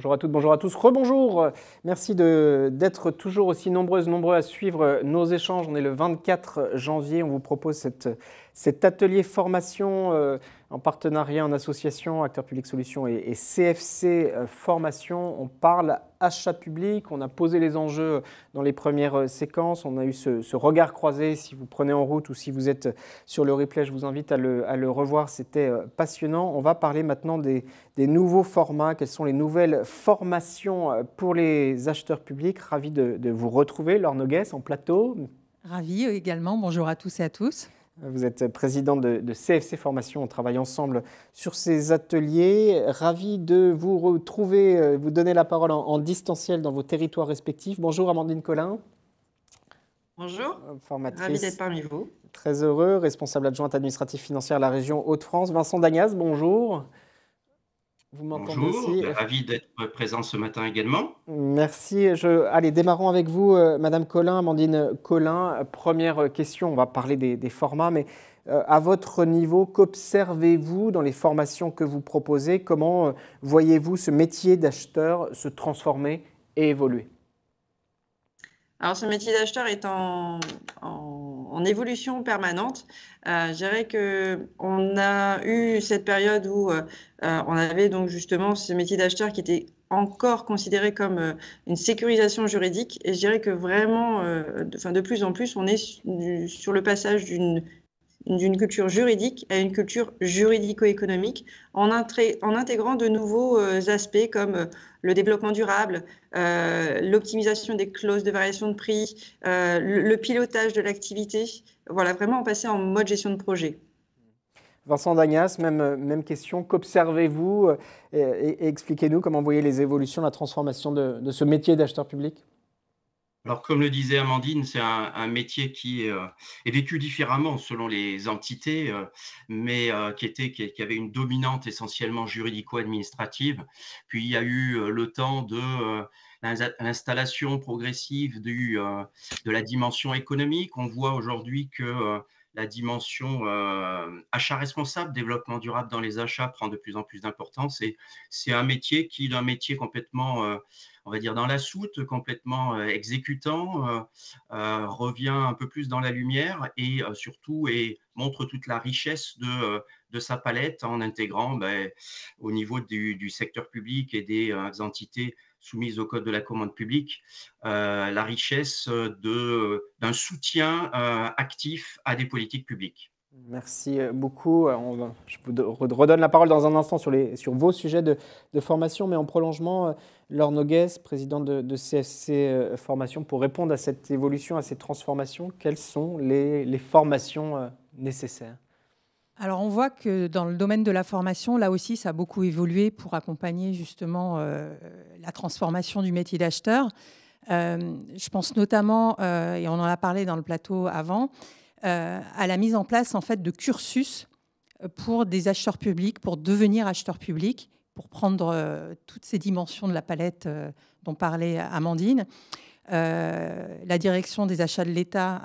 Bonjour à toutes, bonjour à tous, rebonjour. Merci d'être toujours aussi nombreux à suivre nos échanges. On est le 24 janvier, on vous propose cet atelier formation en partenariat, en association Acteurs Publics Solutions et CFC Formation. On parle achat public, on a posé les enjeux dans les premières séquences, on a eu ce regard croisé. Si vous prenez en route ou si vous êtes sur le replay, je vous invite à le revoir, c'était passionnant. On va parler maintenant des nouveaux formats, quelles sont les nouvelles formations pour les acheteurs publics. Ravi de vous retrouver, Laure Noguès, en plateau. Ravi également, bonjour à tous et à tous. Vous êtes présidente de CFC Formation, on travaille ensemble sur ces ateliers. Ravi de vous retrouver, vous donner la parole en distanciel dans vos territoires respectifs. Bonjour Amandine Collin. Bonjour, formatrice. Ravi d'être parmi vous. Très heureux, responsable adjointe administrative financière à la région Hauts-de-France. Vincent Dagnas, bonjour. Vous m'entendez aussi? Ravi d'être présent ce matin également. Merci. Allez, démarrons avec vous, Madame Collin, Amandine Collin. Première question, on va parler des formats, mais à votre niveau, qu'observez-vous dans les formations que vous proposez? Comment voyez-vous ce métier d'acheteur se transformer et évoluer? Alors, ce métier d'acheteur est en évolution permanente. Je dirais qu'on a eu cette période où on avait donc justement ce métier d'acheteur qui était encore considéré comme une sécurisation juridique. Et je dirais que vraiment, de plus en plus, on est sur le passage d'une culture juridique à une culture juridico-économique en intégrant de nouveaux aspects comme le développement durable, l'optimisation des clauses de variation de prix, le pilotage de l'activité. Voilà, vraiment en passer en mode gestion de projet. Vincent Dagnas, même question. Qu'observez-vous et expliquez-nous comment vous voyez les évolutions, la transformation de ce métier d'acheteur public? Alors, comme le disait Amandine, c'est un métier qui est vécu différemment selon les entités, mais qui avait une dominante essentiellement juridico-administrative. Puis, il y a eu le temps de l'installation progressive de la dimension économique. On voit aujourd'hui que la dimension achat responsable, développement durable dans les achats prend de plus en plus d'importance. Et c'est un métier d'un métier complètement on va dire dans la soute, complètement exécutant, revient un peu plus dans la lumière et surtout montre toute la richesse de sa palette en intégrant au niveau du secteur public et des entités soumises au code de la commande publique, la richesse d'un soutien actif à des politiques publiques. Merci beaucoup. Je vous redonne la parole dans un instant sur vos sujets de formation, mais en prolongement, Laure Noguès, présidente de CFC Formation, pour répondre à cette évolution, à cette transformation, quelles sont les formations nécessaires? Alors, on voit que dans le domaine de la formation, là aussi, ça a beaucoup évolué pour accompagner justement la transformation du métier d'acheteur. Je pense notamment, et on en a parlé dans le plateau avant, à la mise en place en fait de cursus pour des acheteurs publics, pour devenir acheteur public, pour prendre toutes ces dimensions de la palette dont parlait Amandine. La direction des achats de l'État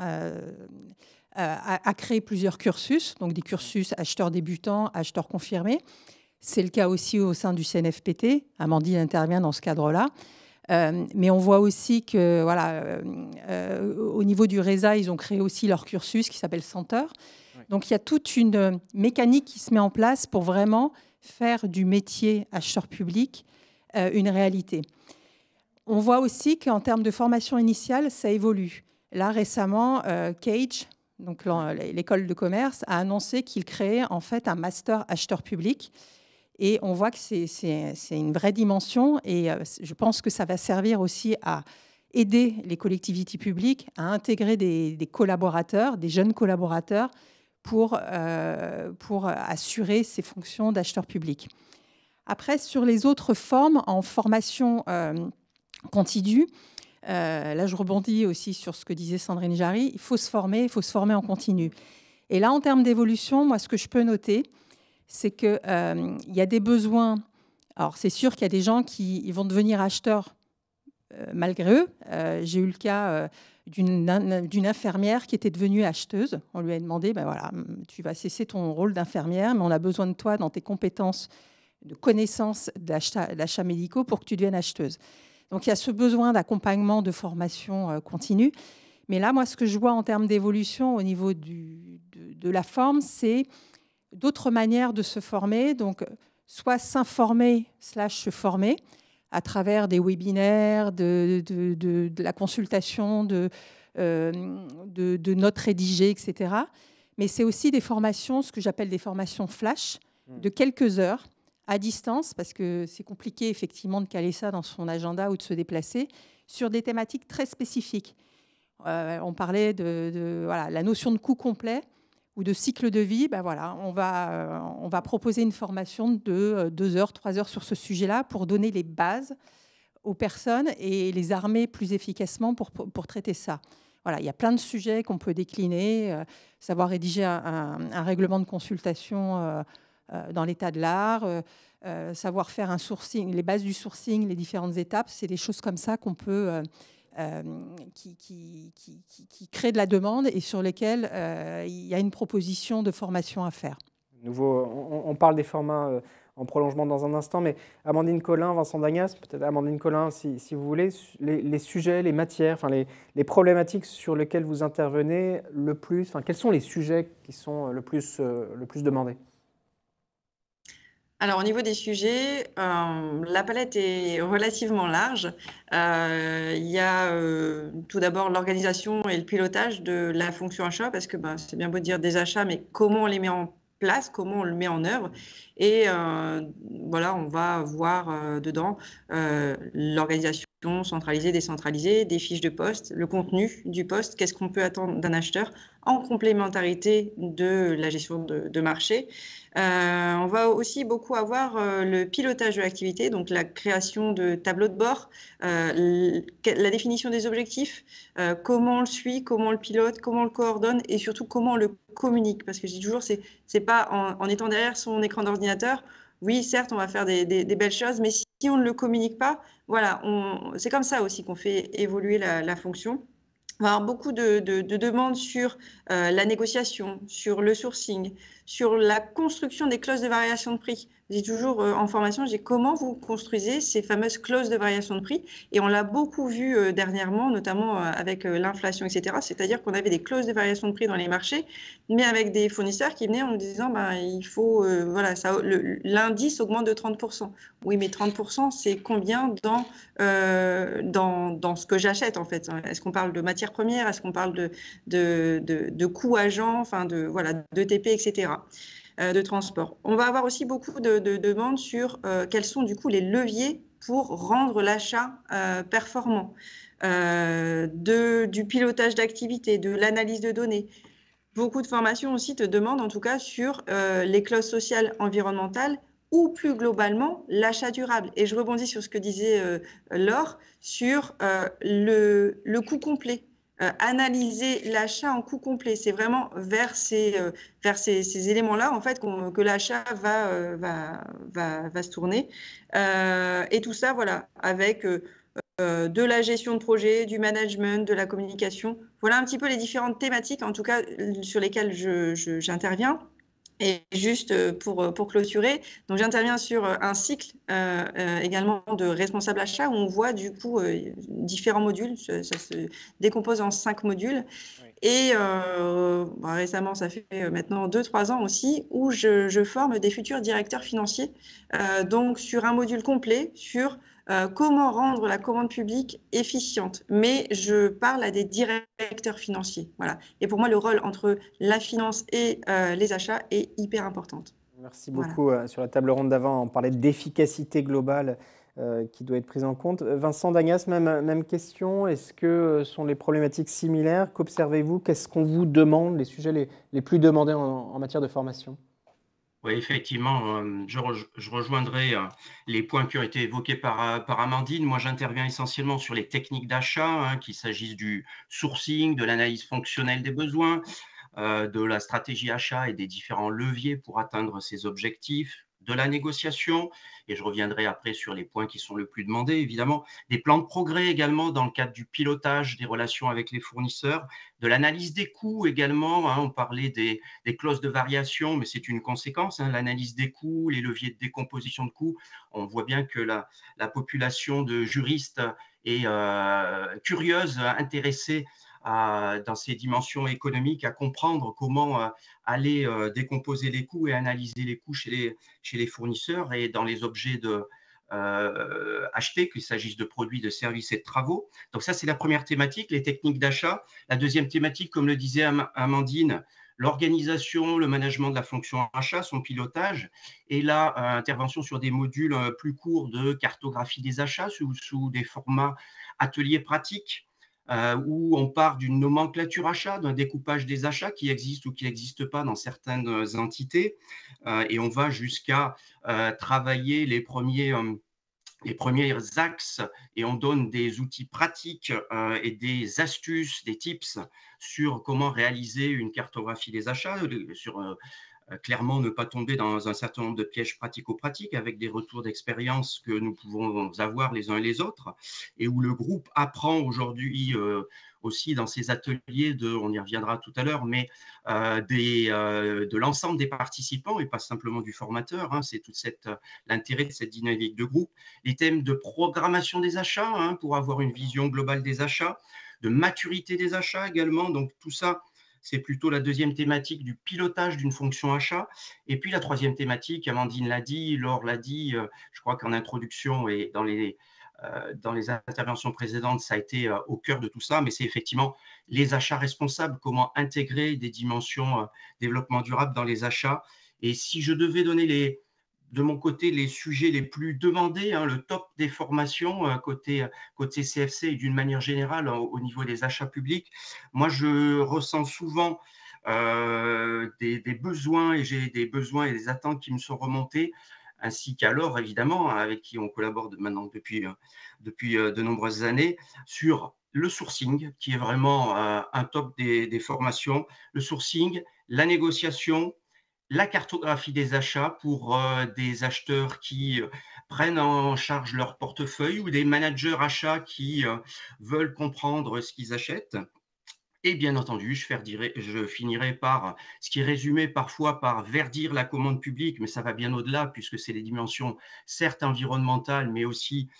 a créé plusieurs cursus, donc des cursus acheteurs débutants, acheteurs confirmés. C'est le cas aussi au sein du CNFPT. Amandine intervient dans ce cadre-là. Mais on voit aussi que, au niveau du RESA, ils ont créé aussi leur cursus qui s'appelle Centre. Oui. Donc, il y a toute une mécanique qui se met en place pour vraiment faire du métier acheteur public une réalité. On voit aussi qu'en termes de formation initiale, ça évolue. Là, récemment, Cage, donc l'école de commerce, a annoncé qu'il créait en fait un master acheteur public. Et on voit que c'est une vraie dimension et je pense que ça va servir aussi à aider les collectivités publiques à intégrer des collaborateurs, des jeunes collaborateurs pour assurer ces fonctions d'acheteur public. Après, sur les autres formes, en formation continue, là je rebondis aussi sur ce que disait Sandrine Jarry, il faut se former en continu. Et là, en termes d'évolution, moi ce que je peux noter, c'est qu'il y a des besoins. Alors, c'est sûr qu'il y a des gens qui vont devenir acheteurs malgré eux. J'ai eu le cas d'une infirmière qui était devenue acheteuse. On lui a demandé, tu vas cesser ton rôle d'infirmière, mais on a besoin de toi dans tes compétences connaissances d'achat médicaux pour que tu deviennes acheteuse. Donc, il y a ce besoin d'accompagnement, de formation continue. Mais là, moi, ce que je vois en termes d'évolution au niveau de la forme, c'est d'autres manières de se former. Donc, soit s'informer / se former à travers des webinaires, de la consultation, de notes rédigées, etc. Mais c'est aussi des formations, ce que j'appelle des formations flash, de quelques heures, à distance, parce que c'est compliqué effectivement de caler ça dans son agenda ou de se déplacer, sur des thématiques très spécifiques. On parlait de la notion de coût complet ou de cycle de vie. Ben voilà, on va proposer une formation de 2 heures, 3 heures sur ce sujet-là pour donner les bases aux personnes et les armer plus efficacement pour traiter ça. Voilà, il y a plein de sujets qu'on peut décliner, savoir rédiger un règlement de consultation dans l'état de l'art, savoir faire un sourcing, les bases du sourcing, les différentes étapes, c'est des choses comme ça qu'on peut, qui créent de la demande et sur lesquelles il y a une proposition de formation à faire. On parle des formats en prolongement dans un instant, mais Amandine Collin, Vincent Dagnas, peut-être Amandine Collin, si vous voulez, les sujets, les matières, enfin les problématiques sur lesquelles vous intervenez le plus, enfin, quels sont les sujets qui sont le plus demandés? Alors, au niveau des sujets, la palette est relativement large. Il y a tout d'abord l'organisation et le pilotage de la fonction achat, parce que c'est bien beau de dire des achats, mais comment on les met en place, comment on le met en œuvre. Et voilà, on va voir dedans l'organisation centralisée, décentralisée, des fiches de poste, le contenu du poste, qu'est-ce qu'on peut attendre d'un acheteur en complémentarité de la gestion de marché. On va aussi beaucoup avoir le pilotage de l'activité, donc la création de tableaux de bord, la définition des objectifs, comment on le suit, comment on le pilote, comment on le coordonne et surtout comment on le communique. Parce que je dis toujours, c'est pas en étant derrière son écran d'ordinateur, oui, certes, on va faire des belles choses, mais si on ne le communique pas, voilà, c'est comme ça aussi qu'on fait évoluer la fonction. On va avoir beaucoup de demandes sur la négociation, sur le sourcing, sur la construction des clauses de variation de prix. Je dis toujours en formation, je dis comment vous construisez ces fameuses clauses de variation de prix. Et on l'a beaucoup vu dernièrement, notamment avec l'inflation, etc. C'est-à-dire qu'on avait des clauses de variation de prix dans les marchés, mais avec des fournisseurs qui venaient en nous disant il faut, l'indice augmente de 30%. Oui, mais 30%, c'est combien dans ce que j'achète en fait? Est-ce qu'on parle de matières premières? Est-ce qu'on parle de coûts agents, enfin de TP, etc. De transport. On va avoir aussi beaucoup de demandes sur quels sont du coup les leviers pour rendre l'achat performant, du pilotage d'activité, de l'analyse de données. Beaucoup de formations aussi te demandent en tout cas sur les clauses sociales environnementales ou plus globalement l'achat durable. Et je rebondis sur ce que disait Laure sur le coût complet. Analyser l'achat en coût complet, c'est vraiment vers ces éléments-là en fait que l'achat va se tourner. Et tout ça, voilà, avec de la gestion de projet, du management, de la communication. Voilà un petit peu les différentes thématiques, en tout cas, sur lesquelles j'interviens. Et juste pour clôturer, donc j'interviens sur un cycle également de responsable achat où on voit du coup différents modules, ça se décompose en 5 modules. Oui. Et récemment, ça fait maintenant 2-3 ans aussi, où je forme des futurs directeurs financiers, donc sur un module complet sur comment rendre la commande publique efficiente. Mais je parle à des directeurs financiers. Voilà. Et pour moi, le rôle entre la finance et les achats est hyper important. Merci beaucoup. Voilà. Sur la table ronde d'avant, on parlait d'efficacité globale qui doit être prise en compte. Vincent Dagnas, même question. Est-ce que sont les problématiques similaires? Qu'observez-vous? Qu'est-ce qu'on vous demande, les sujets les plus demandés en matière de formation? Oui, effectivement, je rejoindrai les points qui ont été évoqués par Amandine. Moi, j'interviens essentiellement sur les techniques d'achat, qu'il s'agisse du sourcing, de l'analyse fonctionnelle des besoins, de la stratégie achat et des différents leviers pour atteindre ces objectifs, de la négociation, et je reviendrai après sur les points qui sont le plus demandés, évidemment, des plans de progrès également dans le cadre du pilotage des relations avec les fournisseurs, de l'analyse des coûts également, hein, on parlait des clauses de variation, mais c'est une conséquence, hein, l'analyse des coûts, les leviers de décomposition de coûts, on voit bien que la population de juristes est curieuse, intéressée dans ces dimensions économiques, à comprendre comment aller décomposer les coûts et analyser les coûts chez les fournisseurs et dans les objets achetés, qu'il s'agisse de produits, de services et de travaux. Donc ça, c'est la première thématique, les techniques d'achat. La deuxième thématique, comme le disait Amandine, l'organisation, le management de la fonction achat, son pilotage, et là, intervention sur des modules plus courts de cartographie des achats sous des formats ateliers pratiques, où on part d'une nomenclature achat, d'un découpage des achats qui existe ou qui n'existe pas dans certaines entités, et on va jusqu'à travailler les premiers axes, et on donne des outils pratiques et des astuces, des tips sur comment réaliser une cartographie des achats, sur clairement ne pas tomber dans un certain nombre de pièges pratico-pratiques avec des retours d'expérience que nous pouvons avoir les uns et les autres, et où le groupe apprend aujourd'hui aussi dans ces ateliers, on y reviendra tout à l'heure, mais de l'ensemble des participants et pas simplement du formateur, hein, c'est tout l'intérêt de cette dynamique de groupe. Les thèmes de programmation des achats, hein, pour avoir une vision globale des achats, de maturité des achats également, donc tout ça, c'est plutôt la deuxième thématique du pilotage d'une fonction achat. Et puis la troisième thématique, Amandine l'a dit, Laure l'a dit, je crois qu'en introduction et dans les interventions précédentes, ça a été au cœur de tout ça, mais c'est effectivement les achats responsables, comment intégrer des dimensions développement durable dans les achats. Et si je devais donner de mon côté les sujets les plus demandés, hein, le top des formations côté CFC et d'une manière générale au niveau des achats publics, moi je ressens souvent des besoins, et j'ai des besoins et des attentes qui me sont remontés, ainsi qu'à Laure évidemment, avec qui on collabore maintenant depuis de nombreuses années, sur le sourcing, qui est vraiment un top des formations, le sourcing, la négociation, la cartographie des achats pour des acheteurs qui prennent en charge leur portefeuille ou des managers achats qui veulent comprendre ce qu'ils achètent. Et bien entendu, je finirai par ce qui est résumé parfois par verdir la commande publique, mais ça va bien au-delà puisque c'est les dimensions certes environnementales, mais aussi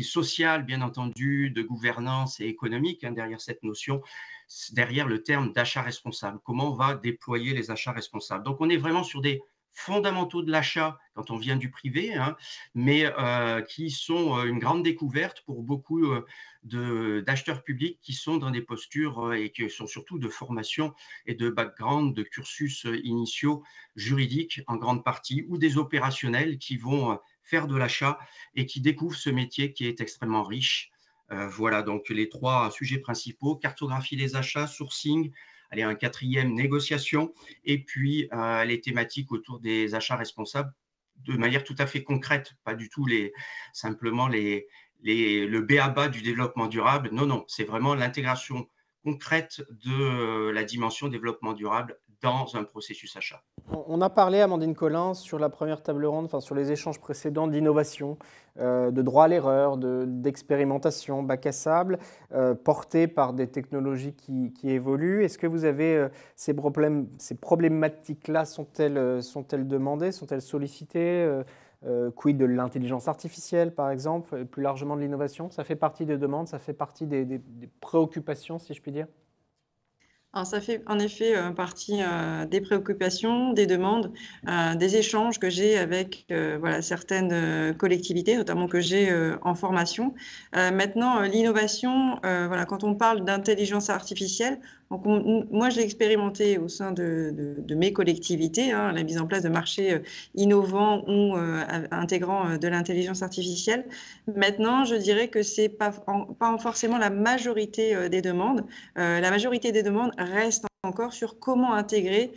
sociales, bien entendu, de gouvernance et économique, hein, derrière cette notion, derrière le terme d'achat responsable. Comment on va déployer les achats responsables? Donc, on est vraiment sur des fondamentaux de l'achat quand on vient du privé, hein, mais qui sont une grande découverte pour beaucoup d'acheteurs publics qui sont dans des postures et qui sont surtout de formation et de background, de cursus initiaux juridiques en grande partie, ou des opérationnels qui vont faire de l'achat et qui découvrent ce métier qui est extrêmement riche. Voilà donc les trois sujets principaux: cartographie des achats, sourcing, allez, un quatrième, négociation, et puis les thématiques autour des achats responsables de manière tout à fait concrète, pas du tout simplement le b.a.-ba du développement durable. Non, c'est vraiment l'intégration concrète de la dimension développement durable dans un processus achat. On a parlé, Amandine Collin, sur la première table ronde, enfin sur les échanges précédents, d'innovation, de droit à l'erreur, d'expérimentation, bac à sable, portées par des technologies qui évoluent. Est-ce que vous avez ces problématiques-là, sont-elles demandées, sont-elles sollicitées? Quid de l'intelligence artificielle, par exemple, et plus largement de l'innovation? Ça fait partie des demandes, ça fait partie des préoccupations, si je puis dire? Alors, ça fait en effet partie des préoccupations, des demandes, des échanges que j'ai avec certaines collectivités, notamment que j'ai en formation. Maintenant, l'innovation, quand on parle d'intelligence artificielle, donc moi, je l'ai expérimenté au sein de mes collectivités, hein, la mise en place de marchés innovants ou intégrant de l'intelligence artificielle. Maintenant, je dirais que ce n'est pas forcément la majorité des demandes. La majorité des demandes reste encore sur comment intégrer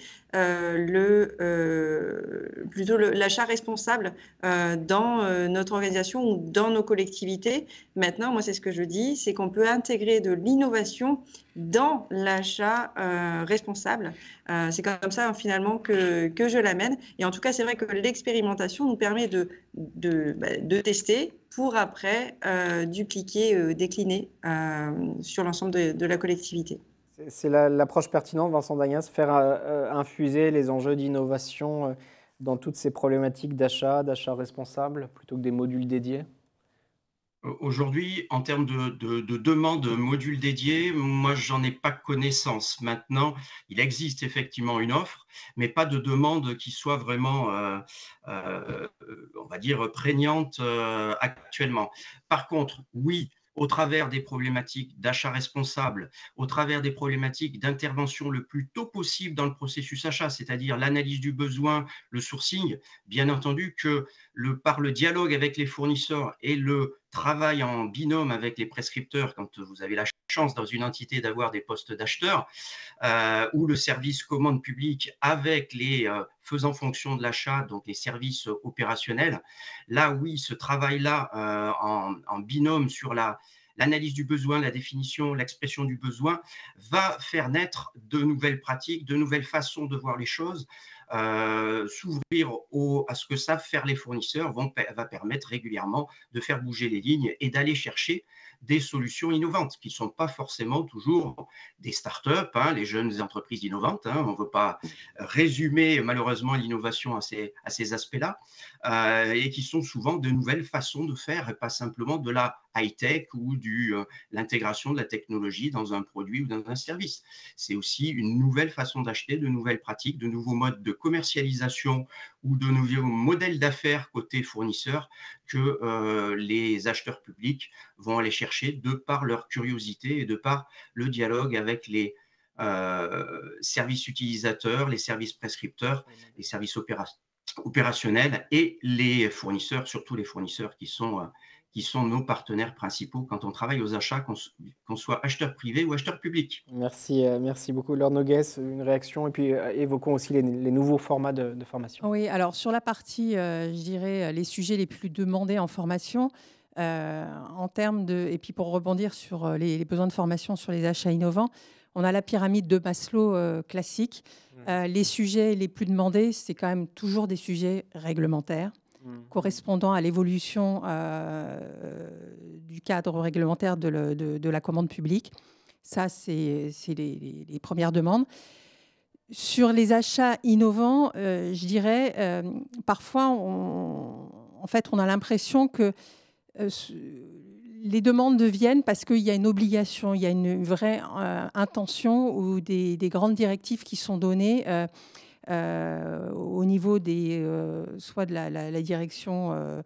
plutôt l'achat responsable dans notre organisation ou dans nos collectivités. Maintenant, moi, c'est ce que je dis, c'est qu'on peut intégrer de l'innovation dans l'achat responsable. C'est comme ça, finalement, que je l'amène. Et en tout cas, c'est vrai que l'expérimentation nous permet de tester pour après dupliquer, décliner sur l'ensemble de la collectivité. C'est l'approche pertinente, Vincent Dagnas, faire infuser les enjeux d'innovation dans toutes ces problématiques d'achat responsable, plutôt que des modules dédiés. Aujourd'hui, en termes de demande de modules dédiés, moi, j'en ai pas connaissance. Maintenant, il existe effectivement une offre, mais pas de demande qui soit vraiment, on va dire, prégnante actuellement. Par contre, oui, au travers des problématiques d'achat responsable, au travers des problématiques d'intervention le plus tôt possible dans le processus achat, c'est-à-dire l'analyse du besoin, le sourcing, bien entendu que par le dialogue avec les fournisseurs et le travail en binôme avec les prescripteurs, quand vous avez la chance dans une entité d'avoir des postes d'acheteurs, ou le service commande publique avec les faisant fonction de l'achat, donc les services opérationnels. Là, oui, ce travail-là en binôme sur l'analyse du besoin, la définition, l'expression du besoin, va faire naître de nouvelles pratiques, de nouvelles façons de voir les choses. S'ouvrir à ce que savent faire les fournisseurs va permettre régulièrement de faire bouger les lignes et d'aller chercher des solutions innovantes qui ne sont pas forcément toujours des startups, les jeunes entreprises innovantes. On ne veut pas résumer malheureusement l'innovation à ces aspects-là, et qui sont souvent de nouvelles façons de faire et pas simplement de la high-tech ou l'intégration de la technologie dans un produit ou dans un service. C'est aussi une nouvelle façon d'acheter, de nouvelles pratiques, de nouveaux modes de commercialisation ou de nouveaux modèles d'affaires côté fournisseurs que les acheteurs publics vont aller chercher de par leur curiosité et de par le dialogue avec les services utilisateurs, les services prescripteurs, les services opérationnels et les fournisseurs, surtout les fournisseurs qui sont nos partenaires principaux quand on travaille aux achats, qu'on soit acheteur privé ou acheteur public. Merci beaucoup. Laure Noguès, une réaction et puis évoquons aussi les nouveaux formats de formation. Oui, alors sur la partie, je dirais, les sujets les plus demandés en formation, en termes et puis pour rebondir sur les besoins de formation sur les achats innovants, on a la pyramide de Maslow classique. Les sujets les plus demandés, c'est quand même toujours des sujets réglementaires, correspondant à l'évolution du cadre réglementaire de la commande publique. Ça, c'est les premières demandes. Sur les achats innovants, je dirais, parfois, en fait, on a l'impression que les demandes viennent parce qu'il y a une obligation, il y a une vraie intention ou des grandes directives qui sont données au niveau soit de la direction,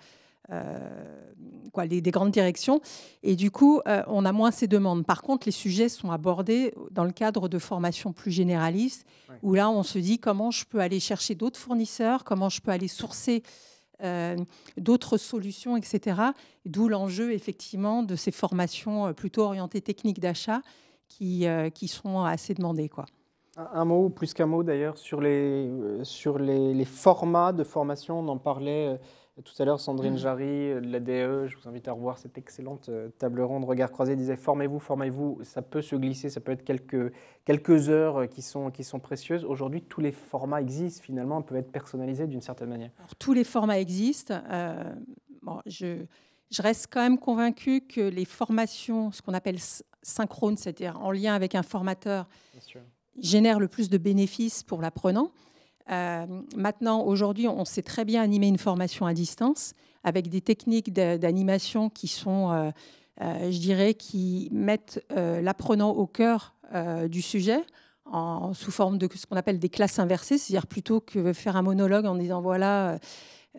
des grandes directions. Et du coup, on a moins ces demandes. Par contre, les sujets sont abordés dans le cadre de formations plus généralistes, où là, on se dit comment je peux aller chercher d'autres fournisseurs, comment je peux aller sourcer d'autres solutions, etc. D'où l'enjeu, effectivement, de ces formations plutôt orientées techniques d'achat qui sont assez demandées, quoi. Un mot, plus qu'un mot d'ailleurs, sur les formats de formation. On en parlait tout à l'heure, Sandrine Jarry de la DE. Je vous invite à revoir cette excellente table ronde. Regard croisé disait formez-vous. Ça peut se glisser, ça peut être quelques heures qui sont précieuses. Aujourd'hui, tous les formats existent finalement, peuvent être personnalisés d'une certaine manière. Alors, tous les formats existent. Je reste quand même convaincue que les formations, ce qu'on appelle synchrones, c'est-à-dire en lien avec un formateur, génèrent le plus de bénéfices pour l'apprenant. Maintenant, aujourd'hui, on sait très bien animer une formation à distance avec des techniques d'animation qui sont, je dirais, qui mettent l'apprenant au cœur du sujet sous forme de ce qu'on appelle des classes inversées, c'est-à-dire plutôt que faire un monologue en disant voilà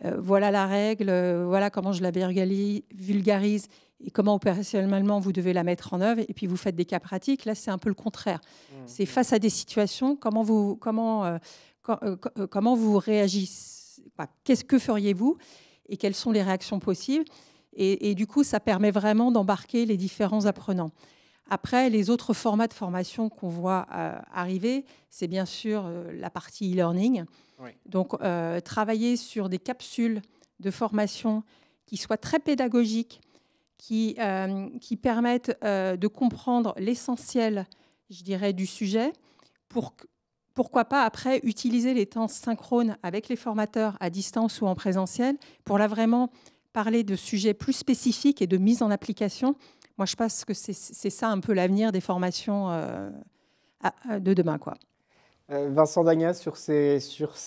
la règle, voilà comment je la vulgarise et comment opérationnellement vous devez la mettre en œuvre, et puis vous faites des cas pratiques. Là, c'est un peu le contraire. C'est face à des situations, comment vous réagissez, qu'est-ce que feriez-vous et quelles sont les réactions possibles. Et du coup, ça permet vraiment d'embarquer les différents apprenants. Après, les autres formats de formation qu'on voit arriver, c'est bien sûr la partie e-learning. Oui. Donc, travailler sur des capsules de formation qui soient très pédagogiques, qui permettent de comprendre l'essentiel, je dirais, du sujet, pourquoi pas après utiliser les temps synchrones avec les formateurs à distance ou en présentiel pour là vraiment parler de sujets plus spécifiques et de mise en application. Moi, je pense que c'est ça un peu l'avenir des formations de demain, quoi. Vincent Dagnas,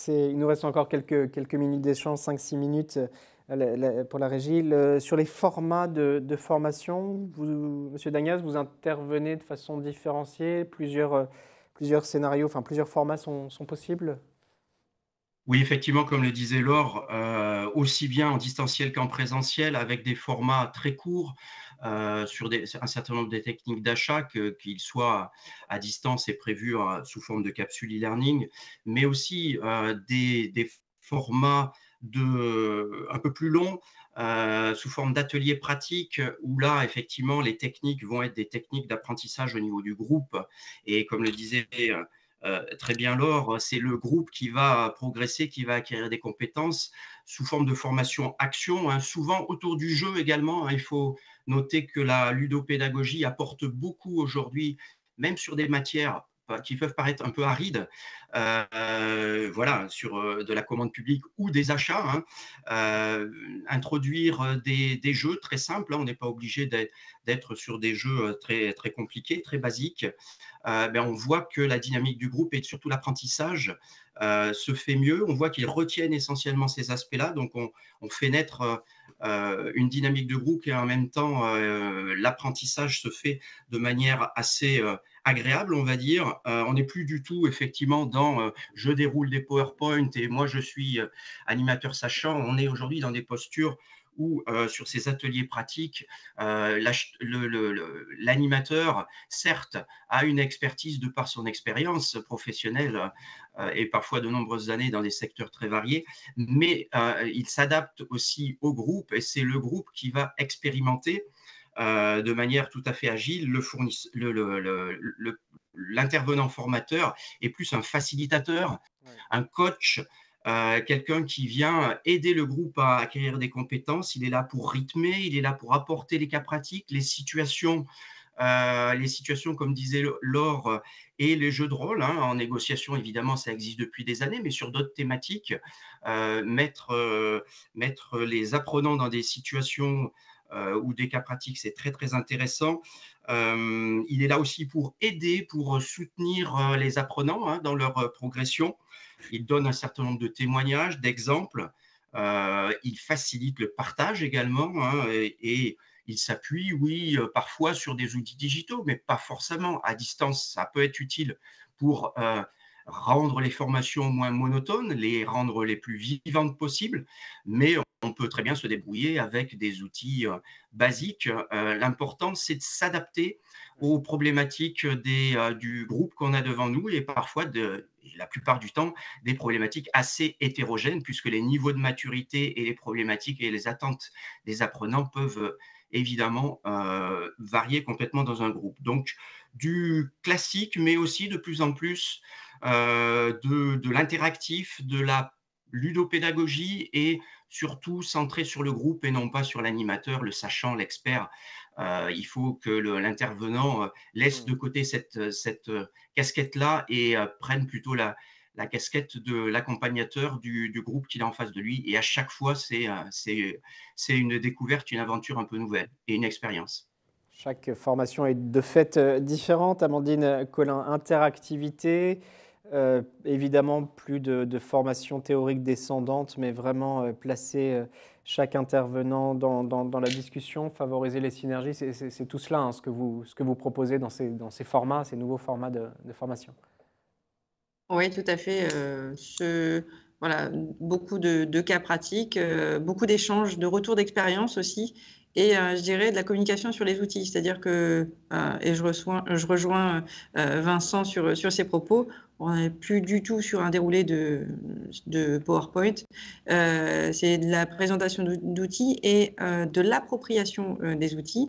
il nous reste encore quelques minutes d'échange, 5-6 minutes pour la régie. Sur les formats de formation, Monsieur Dagnas, vous intervenez de façon différenciée, plusieurs scénarios, enfin plusieurs formats sont possibles? Oui, effectivement, comme le disait Laure, aussi bien en distanciel qu'en présentiel, avec des formats très courts sur un certain nombre de techniques d'achat, qu'ils soient à distance et prévus sous forme de capsules e-learning, mais aussi des formats un peu plus longs, sous forme d'ateliers pratiques, où là, effectivement, les techniques vont être des techniques d'apprentissage au niveau du groupe. Et comme le disait très bien Laure, c'est le groupe qui va progresser, qui va acquérir des compétences sous forme de formation action, hein, souvent autour du jeu également. Hein. Il faut noter que la ludopédagogie apporte beaucoup aujourd'hui, même sur des matières qui peuvent paraître un peu arides, voilà, sur de la commande publique ou des achats, hein, introduire des jeux très simples, hein, on n'est pas obligé d'être sur des jeux très, très compliqués, très basiques. On voit que la dynamique du groupe et surtout l'apprentissage se fait mieux. On voit qu'ils retiennent essentiellement ces aspects-là. Donc, on fait naître une dynamique de groupe et en même temps, l'apprentissage se fait de manière assez agréable, on va dire. On n'est plus du tout, effectivement, dans je déroule des PowerPoint et moi, je suis animateur sachant. On est aujourd'hui dans des postures où sur ces ateliers pratiques, l'animateur, certes, a une expertise de par son expérience professionnelle et parfois de nombreuses années dans des secteurs très variés, mais il s'adapte aussi au groupe et c'est le groupe qui va expérimenter de manière tout à fait agile. L'intervenant formateur est plus un facilitateur, un coach, quelqu'un qui vient aider le groupe à acquérir des compétences. Il est là pour rythmer, il est là pour apporter les cas pratiques, les situations comme disait Laure, et les jeux de rôle. Hein, en négociation, évidemment, ça existe depuis des années, mais sur d'autres thématiques, mettre les apprenants dans des situations ou des cas pratiques, c'est très, très intéressant. Il est là aussi pour aider, pour soutenir les apprenants hein, dans leur progression. Il donne un certain nombre de témoignages, d'exemples. Il facilite le partage également hein, et il s'appuie, oui, parfois sur des outils digitaux, mais pas forcément. À distance, ça peut être utile pour rendre les formations moins monotones, les rendre les plus vivantes possibles, mais on peut très bien se débrouiller avec des outils basiques. L'important, c'est de s'adapter aux problématiques du groupe qu'on a devant nous et parfois, la plupart du temps, des problématiques assez hétérogènes puisque les niveaux de maturité et les problématiques et les attentes des apprenants peuvent évidemment varier complètement dans un groupe. Donc, du classique, mais aussi de plus en plus de l'interactif, de la ludopédagogie et surtout centré sur le groupe et non pas sur l'animateur, le sachant, l'expert. Il faut que l'intervenant laisse de côté cette casquette-là et prenne plutôt la casquette de l'accompagnateur du groupe qu'il a en face de lui. Et à chaque fois, c'est une découverte, une aventure un peu nouvelle et une expérience. Chaque formation est de fait différente. Amandine Collin, interactivité, évidemment plus de formation théorique descendante, mais vraiment placer chaque intervenant dans la discussion, favoriser les synergies. C'est tout cela hein, ce que vous proposez dans ces formats, ces nouveaux formats de formation. Oui, tout à fait. Voilà, beaucoup de cas pratiques, beaucoup d'échanges, de retours d'expérience aussi, et je dirais de la communication sur les outils. C'est-à-dire que, et je rejoins Vincent sur ses propos, on n'est plus du tout sur un déroulé de PowerPoint. C'est de la présentation d'outils et de l'appropriation des outils.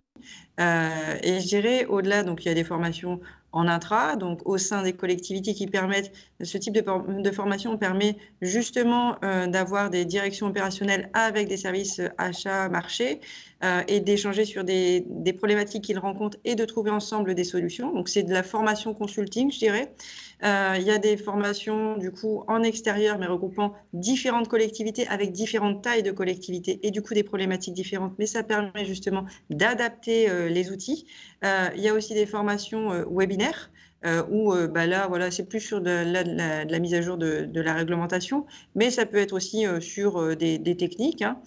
Et je dirais au-delà, donc il y a des formations en intra, donc au sein des collectivités qui permettent, ce type de formation permet justement d'avoir des directions opérationnelles avec des services achats, marché, et d'échanger sur des problématiques qu'ils rencontrent et de trouver ensemble des solutions. Donc c'est de la formation consulting, je dirais. Il y a des formations du coup en extérieur, mais regroupant différentes collectivités avec différentes tailles de collectivités et du coup des problématiques différentes, mais ça permet justement d'adapter les outils. Il y a aussi des formations webinaires où là, voilà, c'est plus sur de la mise à jour de la réglementation, mais ça peut être aussi sur des techniques. Hein.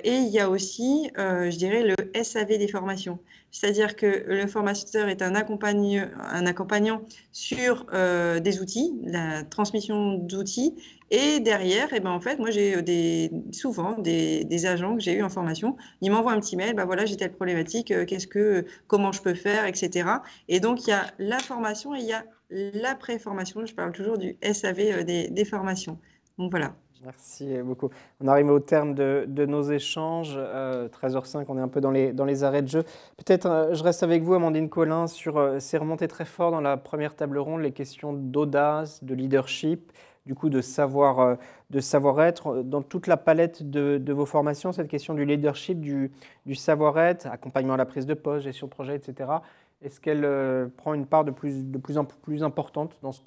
Et il y a aussi, je dirais, le SAV des formations. C'est-à-dire que le formateur est un accompagnant sur des outils, la transmission d'outils. Et derrière, en fait, moi, j'ai souvent des agents que j'ai eu en formation. Ils m'envoient un petit mail, voilà, j'ai telle problématique, comment je peux faire, etc. Et donc, il y a la formation et il y a l'après-formation. Je parle toujours du SAV des formations. Donc, voilà. Merci beaucoup. On arrive au terme de nos échanges. 13h05, on est un peu dans les arrêts de jeu. Peut-être, je reste avec vous, Amandine Collin, sur ces remontées très fort dans la première table ronde, les questions d'audace, de leadership, du coup de savoir-être. Dans toute la palette de vos formations, cette question du leadership, du savoir-être, accompagnement à la prise de poste, gestion de projet, etc., est-ce qu'elle prend une part de plus en plus importante dans ce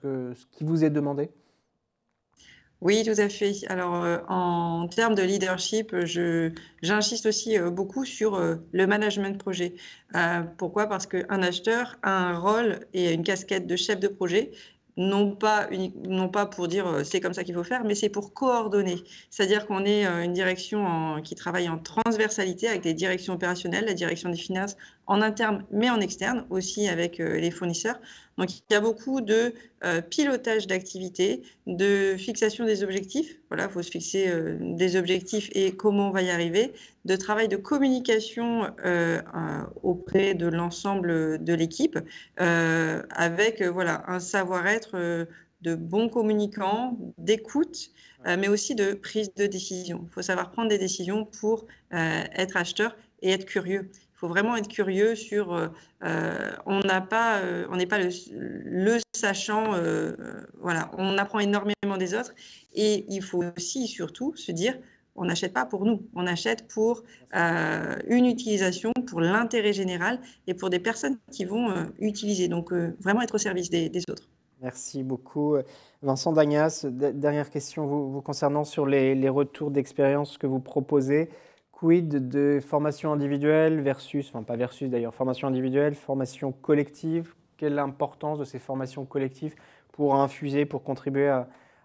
qui vous est demandé ? Oui, tout à fait. Alors, en termes de leadership, j'insiste aussi beaucoup sur le management de projet. Pourquoi? Parce qu'un acheteur a un rôle et une casquette de chef de projet, non pas pour dire c'est comme ça qu'il faut faire, mais c'est pour coordonner. C'est-à-dire qu'on est une direction qui travaille en transversalité avec les directions opérationnelles, la direction des finances en interne, mais en externe aussi avec les fournisseurs. Donc, il y a beaucoup de pilotage d'activités, de fixation des objectifs. Voilà, il faut se fixer des objectifs et comment on va y arriver, de travail de communication auprès de l'ensemble de l'équipe, avec un savoir-être de bons communicants, d'écoute, mais aussi de prise de décision. Il faut savoir prendre des décisions pour être acheteur et être curieux. Il faut vraiment être curieux sur, on n'est pas le sachant, voilà, on apprend énormément des autres et il faut aussi surtout se dire, on n'achète pas pour nous, on achète pour une utilisation, pour l'intérêt général et pour des personnes qui vont utiliser, donc vraiment être au service des autres. Merci beaucoup. Vincent Dagnas, dernière question vous concernant sur les retours d'expérience que vous proposez. Quid de formation individuelle versus, enfin pas versus d'ailleurs, formation individuelle, formation collective? Quelle est l'importance de ces formations collectives pour infuser, pour contribuer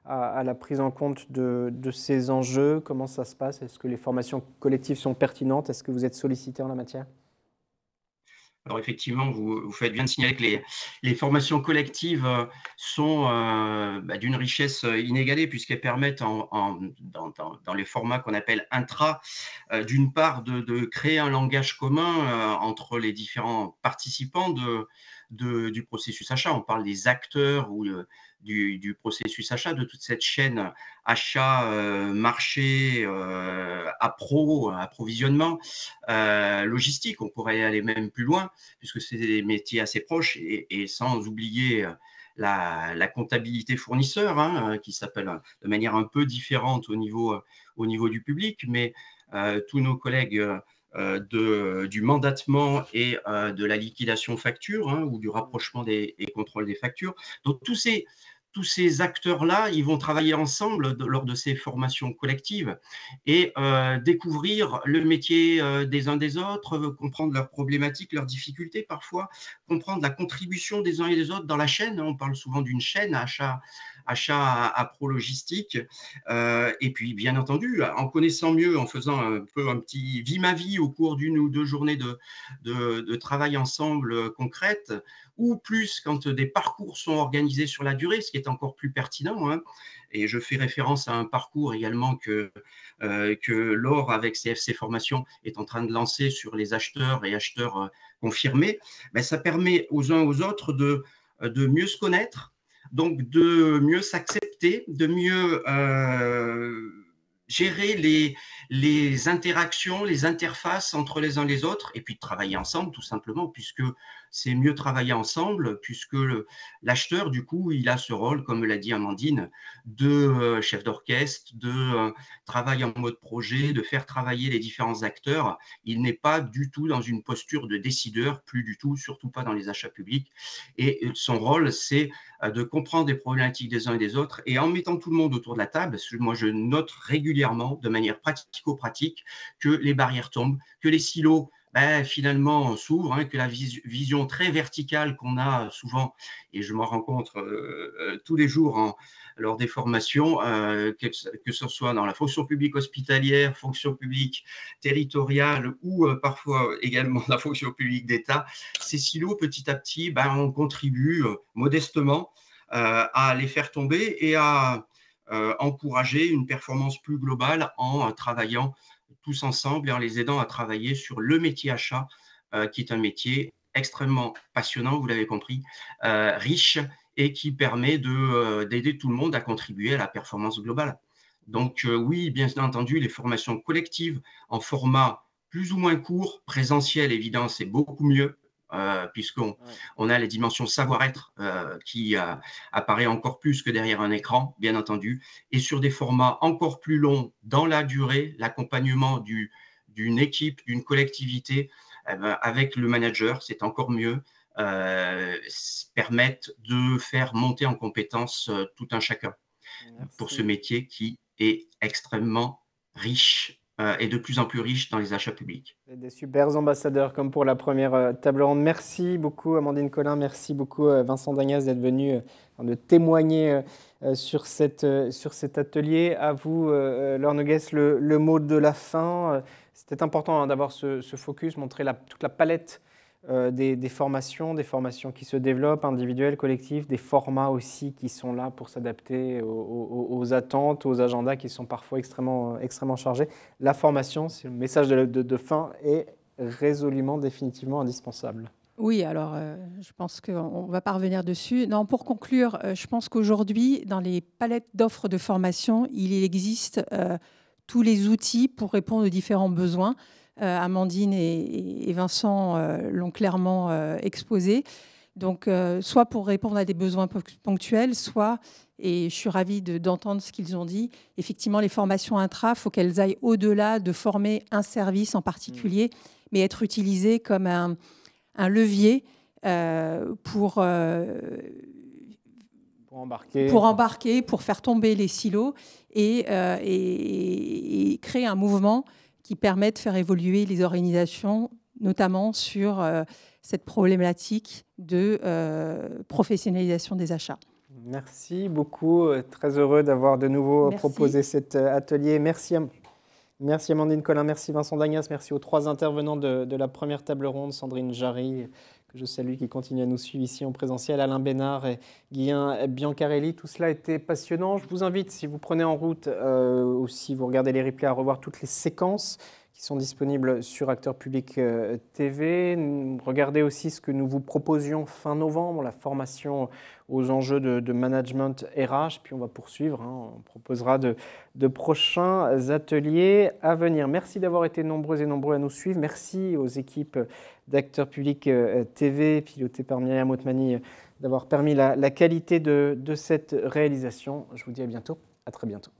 à la prise en compte de ces enjeux? Comment ça se passe? Est-ce que les formations collectives sont pertinentes? Est-ce que vous êtes sollicité en la matière? Alors effectivement, vous faites bien de signaler que les formations collectives sont d'une richesse inégalée puisqu'elles permettent dans les formats qu'on appelle intra, d'une part de créer un langage commun entre les différents participants du processus achat. On parle des acteurs ou du processus achat, de toute cette chaîne achat, marché, approvisionnement, logistique. On pourrait aller même plus loin puisque c'est des métiers assez proches et sans oublier la comptabilité fournisseur qui s'appelle de manière un peu différente au niveau du public, mais tous nos collègues du mandatement et de la liquidation facture ou du rapprochement et contrôle des factures. Donc tous ces acteurs-là, ils vont travailler ensemble lors de ces formations collectives et découvrir le métier des uns des autres, comprendre leurs problématiques, leurs difficultés parfois, comprendre la contribution des uns et des autres dans la chaîne. On parle souvent d'une chaîne achat appro-logistique. Et puis, bien entendu, en connaissant mieux, en faisant un petit vie ma vie au cours d'une ou deux journées de travail ensemble concrètes, ou plus quand des parcours sont organisés sur la durée, ce qui est encore plus pertinent. Et je fais référence à un parcours également que Laure, avec CFC Formation, est en train de lancer sur les acheteurs et acheteurs confirmés. Ça permet aux uns aux autres de mieux se connaître, donc de mieux s'accepter, de mieux gérer les interactions, les interfaces entre les uns et les autres, et puis travailler ensemble tout simplement, puisque c'est mieux travailler ensemble, puisque l'acheteur, du coup, il a ce rôle, comme l'a dit Amandine, de chef d'orchestre, de travail en mode projet, de faire travailler les différents acteurs. Il n'est pas du tout dans une posture de décideur, plus du tout, surtout pas dans les achats publics. Et son rôle, c'est de comprendre les problématiques des uns et des autres, et en mettant tout le monde autour de la table, parce que moi je note régulièrement, de manière pratico-pratique, que les barrières tombent, que les silos finalement s'ouvrent, hein, que la vision très verticale qu'on a souvent, et je m'en rends compte tous les jours lors des formations, que ce soit dans la fonction publique hospitalière, fonction publique territoriale ou parfois également la fonction publique d'État, ces silos petit à petit, on contribue modestement à les faire tomber et à encourager une performance plus globale en travaillant tous ensemble et en les aidant à travailler sur le métier achat, qui est un métier extrêmement passionnant, vous l'avez compris, riche, et qui permet d'aider tout le monde à contribuer à la performance globale. Donc oui, bien entendu, les formations collectives en format plus ou moins court, présentiel, évidemment, c'est beaucoup mieux, puisqu'on a la dimension savoir-être qui apparaît encore plus que derrière un écran, bien entendu, et sur des formats encore plus longs dans la durée, l'accompagnement d'une équipe, d'une collectivité, avec le manager, c'est encore mieux, permettent de faire monter en compétence tout un chacun. Merci. Pour ce métier qui est extrêmement riche et de plus en plus riche dans les achats publics. Des super ambassadeurs comme pour la première table ronde. Merci beaucoup Amandine Collin, merci beaucoup Vincent Dagnaz d'être venu de témoigner sur cet atelier. À vous, Laure Noguès, le mot de la fin. C'était important d'avoir ce focus, montrer toute la palette des formations qui se développent, individuelles, collectives, des formats aussi qui sont là pour s'adapter aux attentes, aux agendas qui sont parfois extrêmement chargés. La formation, c'est le message de fin, est résolument, définitivement indispensable. Oui, alors je pense qu'on va pas revenir dessus. Non, pour conclure, je pense qu'aujourd'hui, dans les palettes d'offres de formation, il existe tous les outils pour répondre aux différents besoins. Amandine et Vincent l'ont clairement exposé. Donc, soit pour répondre à des besoins ponctuels, soit, et je suis ravie d'entendre ce qu'ils ont dit, effectivement, les formations intra, il faut qu'elles aillent au-delà de former un service en particulier, mais être utilisées comme un levier pour embarquer, pour faire tomber les silos et créer un mouvement qui permet de faire évoluer les organisations, notamment sur cette problématique de professionnalisation des achats. Merci beaucoup. Très heureux d'avoir de nouveau proposé cet atelier. Merci Amandine Collin, merci Vincent Dagnaz, merci aux trois intervenants de la première table ronde, Sandrine Jarry, que je salue, qui continue à nous suivre ici en présentiel, Alain Bénard et Guillain Biancarelli. Tout cela a été passionnant. Je vous invite, si vous prenez en route ou si vous regardez les replays, à revoir toutes les séquences qui sont disponibles sur Acteurs Publics TV. Regardez aussi ce que nous vous proposions fin novembre, la formation aux enjeux de management RH. Puis on va poursuivre, on proposera de prochains ateliers à venir. Merci d'avoir été nombreux et nombreux à nous suivre. Merci aux équipes d'Acteurs Publics TV, pilotées par Myriam Otmani, d'avoir permis la qualité de cette réalisation. Je vous dis à bientôt. À très bientôt.